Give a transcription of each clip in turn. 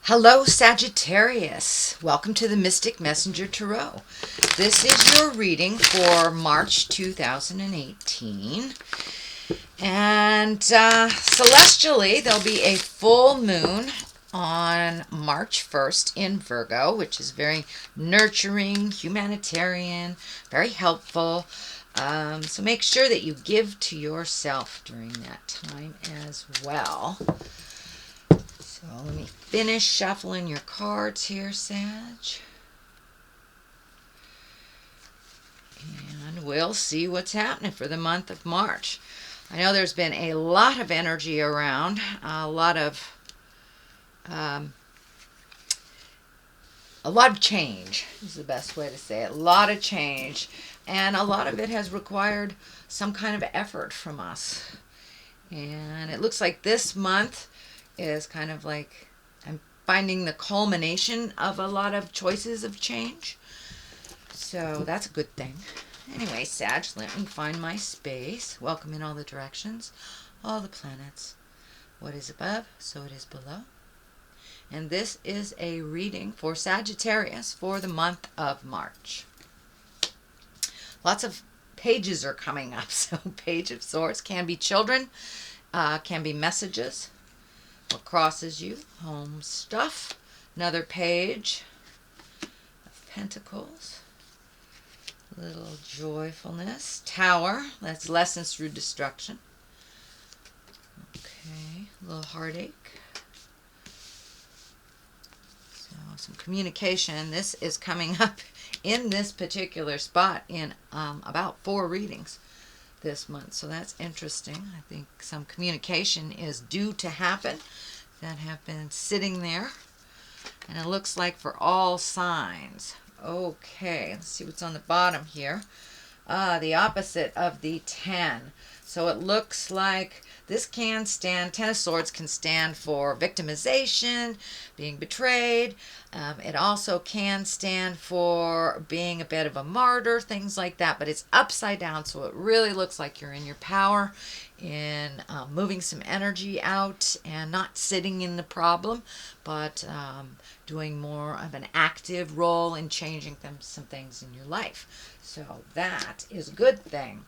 Hello, Sagittarius. Welcome to the Mystic Messenger Tarot. This is your reading for March 2018. And celestially, there'll be a full moon on March 1st in Virgo, which is very nurturing, humanitarian, very helpful. So make sure that you give to yourself during that time as well. So let me finish shuffling your cards here, Sag. And we'll see what's happening for the month of March. I know there's been a lot of energy around, a lot of change is the best way to say it. A lot of change, and a lot of it has required some kind of effort from us. And it looks like this month is kind of like I'm finding the culmination of a lot of choices of change. So that's a good thing. Anyway, Sag, let me find my space. Welcome in all the directions, all the planets. What is above, so it is below. And this is a reading for Sagittarius for the month of March. Lots of pages are coming up. So Page of Swords can be children, can be messages. What crosses you? Home stuff. Another page of Pentacles. Little joyfulness. Tower. That's lessons through destruction. Okay. A little heartache. So some communication. This is coming up in this particular spot in about 4 readings this month. So that's interesting. I think some communication is due to happen that have been sitting there. And it looks like for all signs. Okay, let's see what's on the bottom here. The opposite of the 10. So it looks like this can stand, 10 of Swords can stand for victimization, being betrayed. It also can stand for being a bit of a martyr, things like that. But it's upside down, so it really looks like you're in your power, in moving some energy out and not sitting in the problem, but doing more of an active role in changing some things in your life. So that is a good thing.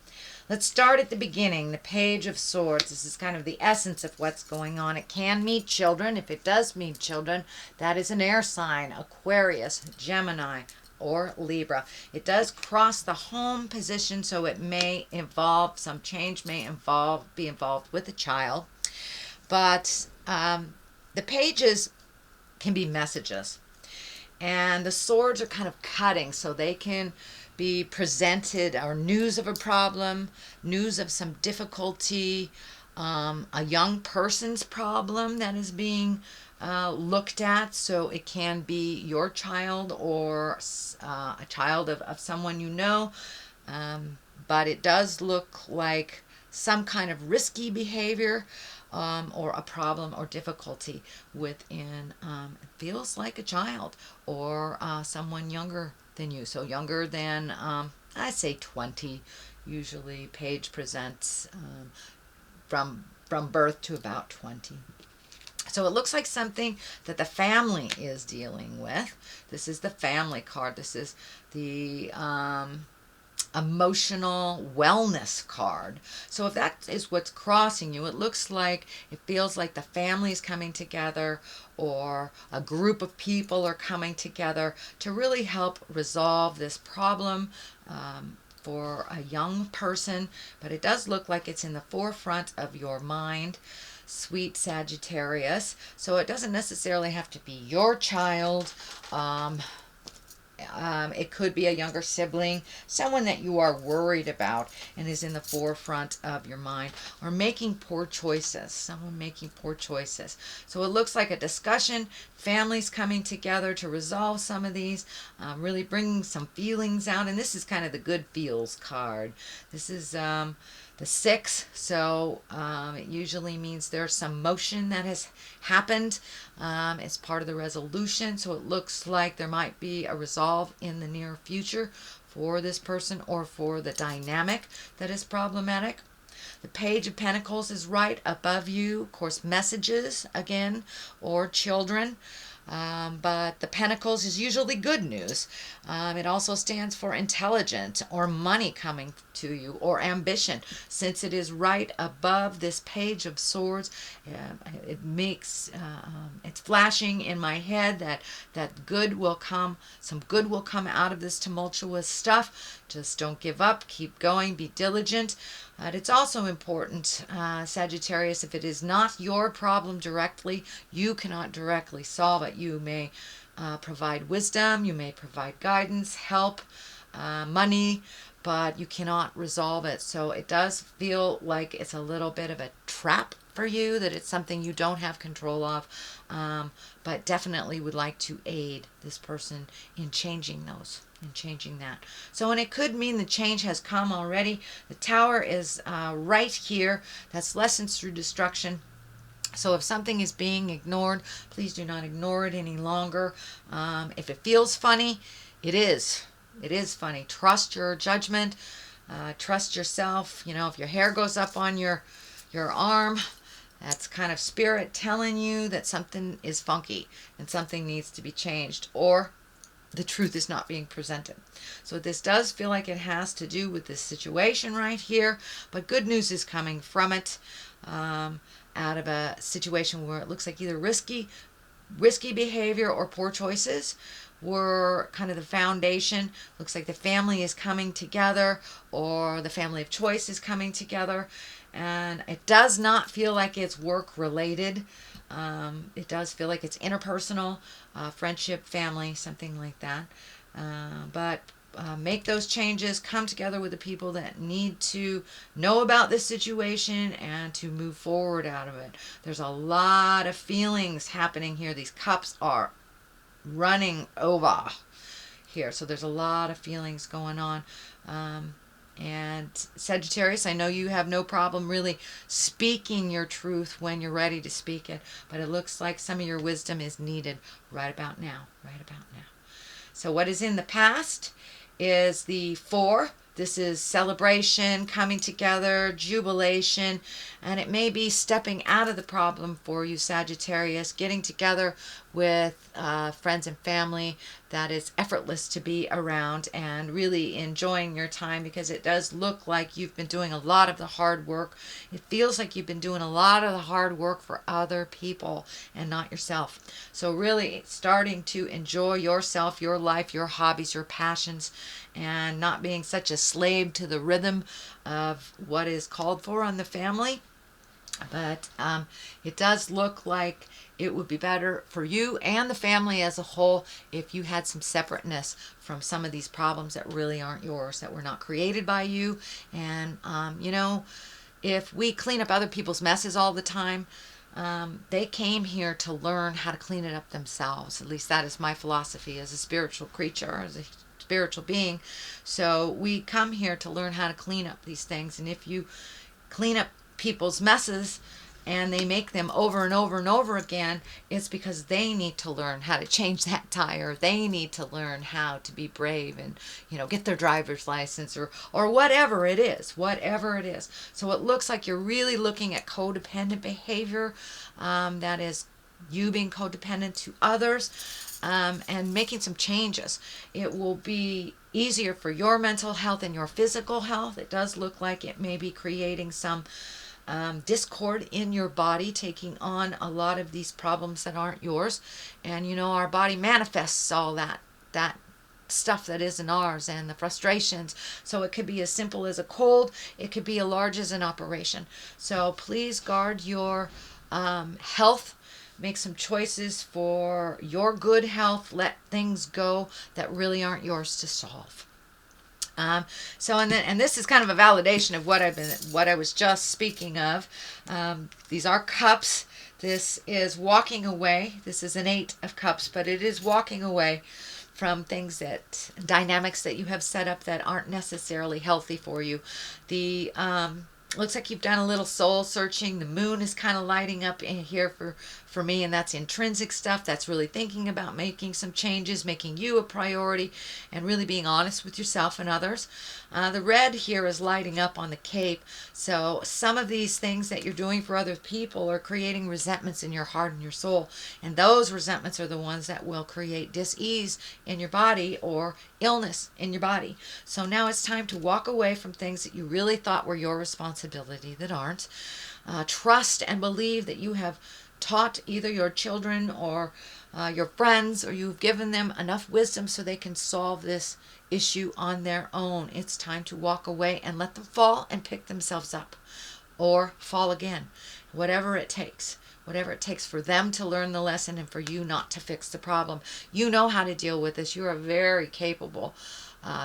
Let's start at the beginning, the Page of Swords. This is kind of the essence of what's going on. It can mean children. If it does mean children, that is an air sign, Aquarius, Gemini, or Libra. It does cross the home position, so it may involve, some change may be involved with a child. But the pages can be messages. And the swords are kind of cutting, so they can be presented, or news of a problem, news of some difficulty, a young person's problem that is being looked at. So it can be your child or a child of someone you know. But it does look like some kind of risky behavior or a problem or difficulty within, it feels like a child or someone younger than you. So younger than, I say 20. Usually Page presents from birth to about 20. So it looks like something that the family is dealing with. This is the family card. This is the emotional wellness card. So if that is what's crossing you, it looks like, it feels like the family is coming together, or a group of people are coming together to really help resolve this problem for a young person. But it does look like it's in the forefront of your mind, sweet Sagittarius. So it doesn't necessarily have to be your child. It could be a younger sibling, someone that you are worried about and is in the forefront of your mind, or making poor choices, someone making poor choices. So it looks like a discussion, families coming together to resolve some of these, really bringing some feelings out. And this is kind of the good feels card. This is the 6, so it usually means there's some motion that has happened. It's part of the resolution, so it looks like there might be a resolve in the near future for this person or for the dynamic that is problematic. The Page of Pentacles is right above you. Of course, messages again, or children. But the Pentacles is usually good news. It also stands for intelligence or money coming to you or ambition. Since it is right above this Page of Swords, it makes it's flashing in my head that good will come. Some good will come out of this tumultuous stuff. Just don't give up. Keep going. Be diligent. It's also important, Sagittarius, if it is not your problem directly, you cannot directly solve it. You may provide wisdom, you may provide guidance, help, money, but you cannot resolve it. So it does feel like it's a little bit of a trap for you, that it's something you don't have control of, but definitely would like to aid this person in changing those, in changing that. So, and it could mean the change has come already. The Tower is right here. That's lessons through destruction. So if something is being ignored, please do not ignore it any longer. If it feels funny, it is. It is funny. Trust your judgment. Trust yourself. You know, if your hair goes up on your arm, that's kind of spirit telling you that something is funky and something needs to be changed, or the truth is not being presented. So this does feel like it has to do with this situation right here, but good news is coming from it, out of a situation where it looks like either risky behavior or poor choices were kind of the foundation. Looks like the family is coming together, or the family of choice is coming together, and it does not feel like it's work related. It does feel like it's interpersonal, friendship, family, something like that. But make those changes, come together with the people that need to know about this situation and to move forward out of it. There's a lot of feelings happening here. These cups are running over here. So there's a lot of feelings going on. And Sagittarius, I know you have no problem really speaking your truth when you're ready to speak it, but it looks like some of your wisdom is needed right about now, right about now. So what is in the past is the 4. This is celebration, coming together, jubilation, and it may be stepping out of the problem for you, Sagittarius, getting together with friends and family that is effortless to be around, and really enjoying your time, because it does look like you've been doing a lot of the hard work. It feels like you've been doing a lot of the hard work for other people and not yourself. So really starting to enjoy yourself, your life, your hobbies, your passions, and not being such a slave to the rhythm of what is called for on the family. But it does look like it would be better for you and the family as a whole if you had some separateness from some of these problems that really aren't yours, that were not created by you. And, you know, if we clean up other people's messes all the time, they came here to learn how to clean it up themselves. At least that is my philosophy as a spiritual creature, as a spiritual being. So we come here to learn how to clean up these things. And if you clean up people's messes and they make them over and over and over again, it's because they need to learn how to change that tire. They need to learn how to be brave and, you know, get their driver's license, or whatever it is, whatever it is. So it looks like you're really looking at codependent behavior, that is you being codependent to others, and making some changes. It will be easier for your mental health and your physical health. It does look like it may be creating some discord in your body, taking on a lot of these problems that aren't yours. And you know, our body manifests all that stuff that isn't ours, and the frustrations. So it could be as simple as a cold, it could be as large as an operation. So please guard your health. Make some choices for your good health. Let things go that really aren't yours to solve. So and this is kind of a validation of what I was just speaking of. These are cups. This is walking away. This is an 8 of cups, but it is walking away from things, dynamics that you have set up that aren't necessarily healthy for you. The Looks like you've done a little soul searching. The moon is kind of lighting up in here for me, and that's intrinsic stuff. That's really thinking about making some changes, making you a priority, and really being honest with yourself and others. The red here is lighting up on the cape. So some of these things that you're doing for other people are creating resentments in your heart and your soul. And those resentments are the ones that will create dis-ease in your body or illness in your body. So now it's time to walk away from things that you really thought were your responsibility that aren't. Trust and believe that you have taught either your children or your friends, or you've given them enough wisdom so they can solve this issue on their own. It's time to walk away and let them fall and pick themselves up, or fall again, whatever it takes. Whatever it takes for them to learn the lesson and for you not to fix the problem. You know how to deal with this. You're a very capable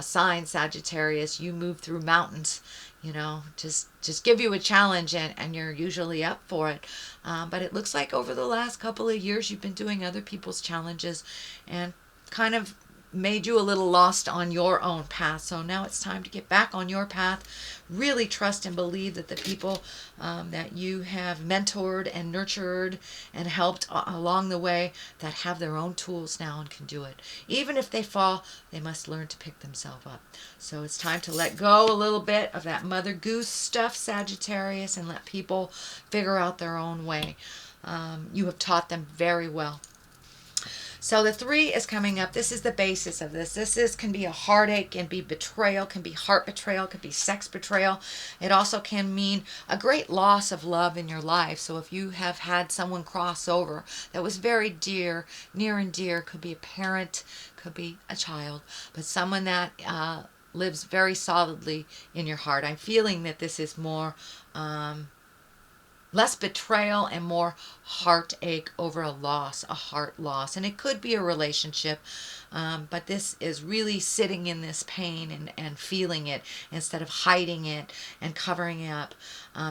sign, Sagittarius. You move through mountains. You know, just give you a challenge and you're usually up for it. But it looks like over the last couple of years you've been doing other people's challenges and kind of made you a little lost on your own path. So now it's time to get back on your path. Really trust and believe that the people that you have mentored and nurtured and helped along the way, that have their own tools now and can do it. Even if they fall, they must learn to pick themselves up. So it's time to let go a little bit of that mother goose stuff, Sagittarius, and let people figure out their own way. You have taught them very well. So the 3 is coming up. This is the basis of this. Can be a heartache, can be betrayal, can be heart betrayal, can be sex betrayal. It also can mean a great loss of love in your life. So if you have had someone cross over that was very dear, near and dear, could be a parent, could be a child, but someone that lives very solidly in your heart. I'm feeling that this is more less betrayal and more heartache over a loss, a heart loss. And it could be a relationship, but this is really sitting in this pain and feeling it instead of hiding it and covering it up.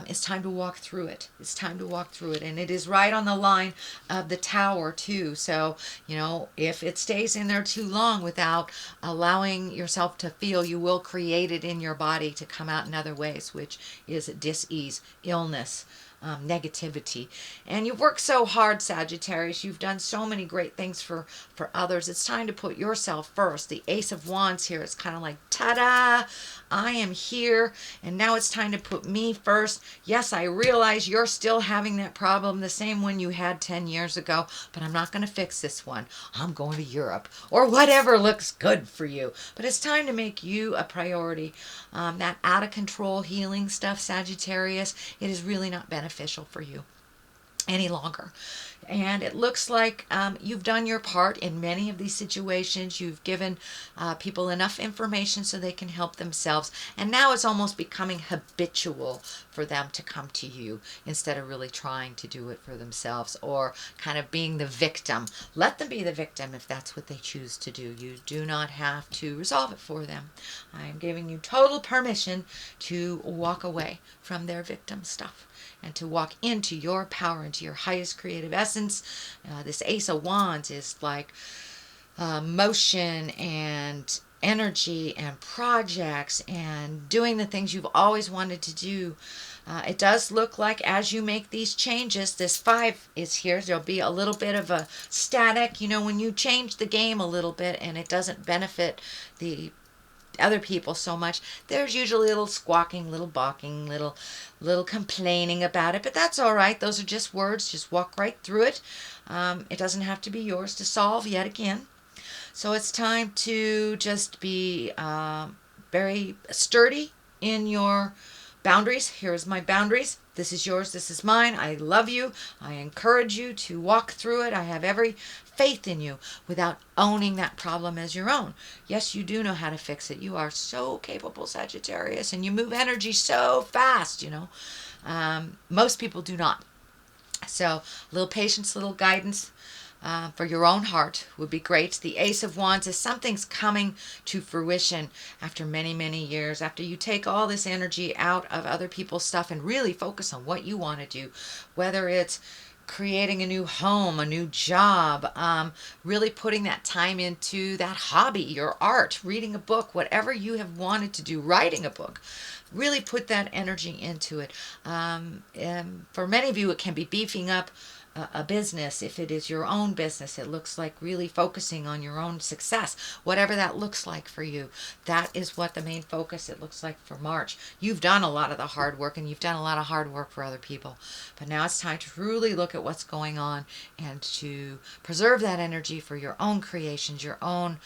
It's time to walk through it. It's time to walk through it. And it is right on the line of the Tower too. So, you know, if it stays in there too long without allowing yourself to feel, you will create it in your body to come out in other ways, which is dis-ease, illness, negativity. And you've worked so hard, Sagittarius. You've done so many great things for others. It's time to put yourself first. The Ace of Wands here is kind of like, ta-da, I am here, and now it's time to put me first. Yes, I realize you're still having that problem, the same one you had 10 years ago, but I'm not going to fix this one. I'm going to Europe, or whatever looks good for you. But it's time to make you a priority. That out of control healing stuff, Sagittarius, it is really not beneficial for you any longer. And it looks like you've done your part in many of these situations. You've given people enough information so they can help themselves. And now it's almost becoming habitual for them to come to you instead of really trying to do it for themselves or kind of being the victim. Let them be the victim if that's what they choose to do. You do not have to resolve it for them. I am giving you total permission to walk away from their victim stuff and to walk into your power, into your highest creative essence. This Ace of Wands is like motion and energy and projects and doing the things you've always wanted to do. It does look like as you make these changes, this 5 is here. There'll be a little bit of a static, you know, when you change the game a little bit and it doesn't benefit the other people so much, there's usually a little squawking, little barking, little complaining about it, but that's all right. Those are just words. Just walk right through it. It doesn't have to be yours to solve yet again. So it's time to just be very sturdy in your boundaries. Here's my boundaries. This is yours. This is mine. I love you. I encourage you to walk through it. I have every faith in you without owning that problem as your own. Yes, you do know how to fix it. You are so capable, Sagittarius, and you move energy so fast, you know. Most people do not. So a little patience, little guidance for your own heart would be great. The Ace of Wands is something's coming to fruition after many, many years. After you take all this energy out of other people's stuff and really focus on what you want to do, whether it's creating a new home, a new job, really putting that time into that hobby, your art, reading a book, whatever you have wanted to do, writing a book. really put that energy into it. And for many of you, it can be beefing up a business. If it is your own business, it looks like really focusing on your own success, whatever that looks like for you. That is what the main focus it looks like for March. You've done a lot of the hard work, and you've done a lot of hard work for other people, but now it's time to truly look at what's going on and to preserve that energy for your own creations, your own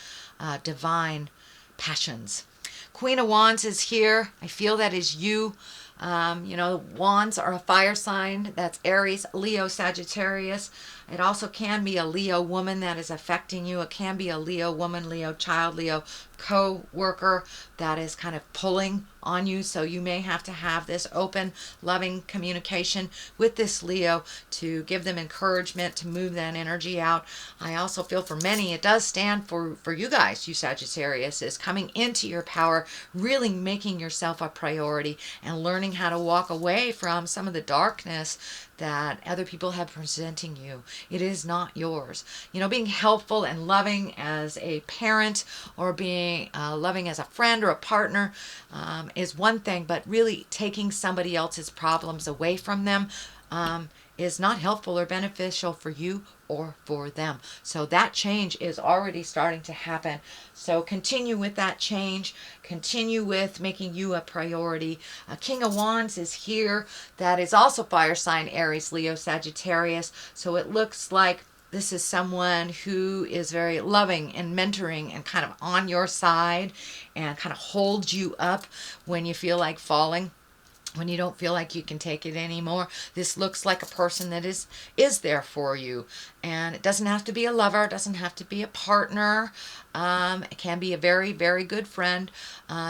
divine passions. Queen of Wands is here. I feel that is you. Wands are a fire sign. That's Aries, Leo, Sagittarius. It also can be a Leo woman that is affecting you. It can be a Leo woman, Leo child, Leo co-worker that is kind of pulling on you. So you may have to have this open, loving communication with this Leo to give them encouragement to move that energy out. I also feel for many, it does stand for you guys, you Sagittarius, is coming into your power, really making yourself a priority and learning how to walk away from some of the darkness that other people have presenting you. It is not yours. Being helpful and loving as a parent, or being loving as a friend or a partner is one thing, but really taking somebody else's problems away from them is not helpful or beneficial for you or for them. So that change is already starting to happen. So continue with that change. Continue with making you a priority. King of Wands is here. That is also fire sign Aries, Leo, Sagittarius. So it looks like this is someone who is very loving and mentoring and kind of on your side and kind of holds you up when you feel like falling, when you don't feel like you can take it anymore. This looks like a person that is there for you. And it doesn't have to be a lover. It doesn't have to be a partner. It can be a very, very good friend.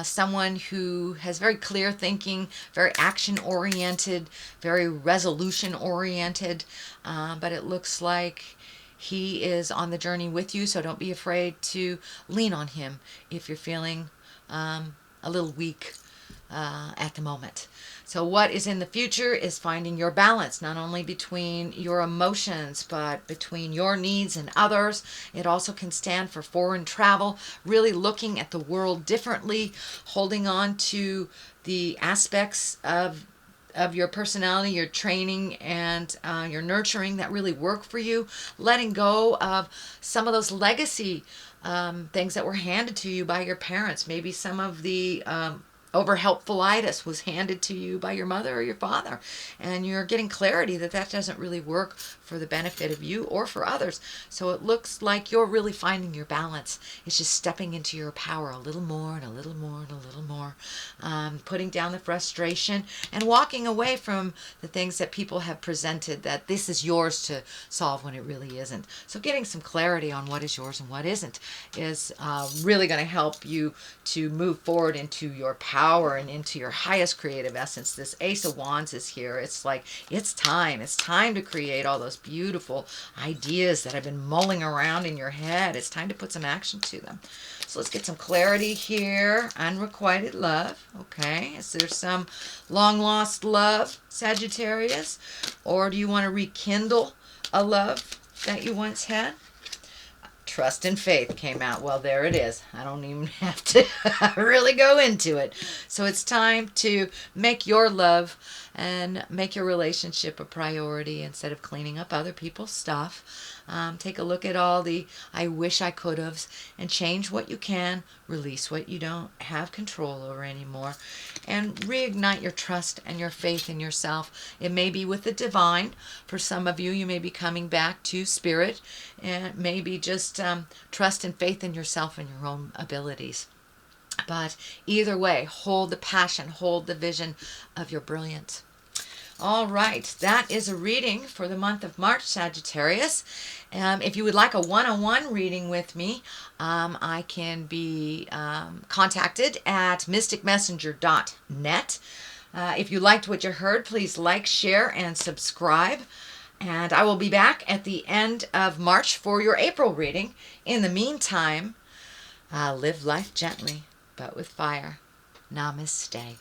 Someone who has very clear thinking, very action-oriented, very resolution-oriented. But it looks like he is on the journey with you, so don't be afraid to lean on him if you're feeling a little weak at the moment. So what is in the future is finding your balance, not only between your emotions, but between your needs and others. It also can stand for foreign travel, really looking at the world differently, holding on to the aspects of your personality, your training, and your nurturing that really work for you, letting go of some of those legacy things that were handed to you by your parents. Maybe some of the over-helpfulitis was handed to you by your mother or your father, and you're getting clarity that that doesn't really work for the benefit of you or for others. So it looks like you're really finding your balance. It's just stepping into your power a little more and a little more and a little more, putting down the frustration and walking away from the things that people have presented that this is yours to solve when it really isn't. So getting some clarity on what is yours and what isn't is really going to help you to move forward into your power and into your highest creative essence. This Ace of Wands is here. It's like, it's time. It's time to create all those beautiful ideas that have been mulling around in your head. It's time to put some action to them. So let's get some clarity here. Unrequited love. Okay. Is there some long lost love, Sagittarius? Or do you want to rekindle a love that you once had? Trust and faith came out. Well, there it is. I don't even have to really go into it. So it's time to make your love and make your relationship a priority instead of cleaning up other people's stuff. Take a look at all the I wish I could have's and change what you can, release what you don't have control over anymore, and reignite your trust and your faith in yourself. It may be with the divine. For some of you, you may be coming back to spirit, and maybe just trust and faith in yourself and your own abilities. But either way, hold the passion, hold the vision of your brilliance. All right, that is a reading for the month of March, Sagittarius. If you would like a one-on-one reading with me, I can be contacted at mysticmessenger.net. If you liked what you heard, please like, share, and subscribe. And I will be back at the end of March for your April reading. In the meantime, live life gently, but with fire. Namaste.